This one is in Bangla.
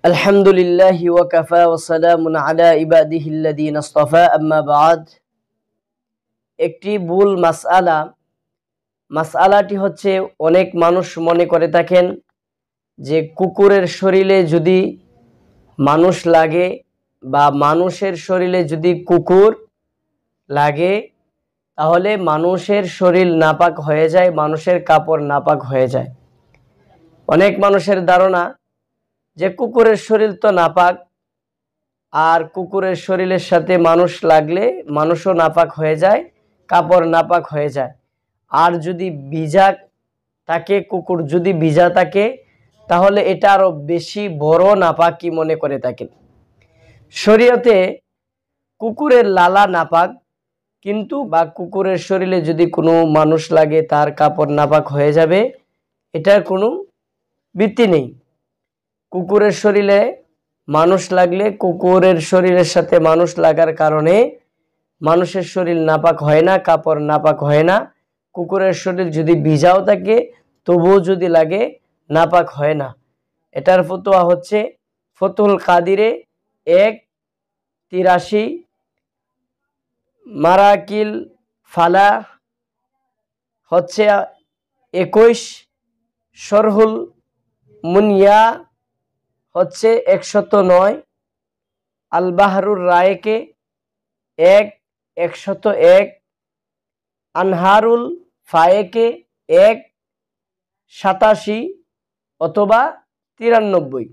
আলহামদুলিল্লাহি ওয়া কাফা ওয়া সালামুন আলা ইবাদিহিল্লাযীনা ইসতাফা আম্মা বা'দ। একটি ভুল মাসআলাটি হচ্ছে, অনেক মানুষ মনে করে থাকেন যে কুকুরের শরীরে যদি মানুষ লাগে বা মানুষের শরীরে যদি কুকুর লাগে তাহলে মানুষের শরীর নাপাক হয়ে যায়, মানুষের কাপড় নাপাক হয়ে যায়। অনেক মানুষের ধারণা যে কুকুরের শরীর তো নাপাক, আর কুকুরের শরীরের সাথে মানুষ লাগলে মানুষও নাপাক হয়ে যায়, কাপড় নাপাক হয়ে যায়। আর যদি ভিজা থাকে, কুকুর যদি ভিজা থাকে তাহলে এটা আরো বেশি বড় নাপাকি মনে করে থাকেন। শরীয়তে কুকুরের লালা নাপাক, কিন্তু বা কুকুরের শরীরে যদি কোনো মানুষ লাগে তার কাপড় নাপাক হয়ে যাবে, এটার কোনো ভিত্তি নেই। কুকুরের শরীরে মানুষ লাগলে কুকুরের শরীরের সাথে মানুষ লাগার কারণে মানুষের শরীর নাপাক হয় না, কাপড় নাপাক হয় না। কুকুরের শরীর যদি ভিজাও থাকে তবুও যদি লাগে নাপাক হয় না। এটার ফতোয়া হচ্ছে ফতুল কাদিরে 1-83, মারাকিল ফালা হচ্ছে 21, শরহুল মুনিয়া হচ্ছে 109, আল বাহরুর রায়েকে 101, আনহারুল ফায়েকে 1-87 অথবা 93।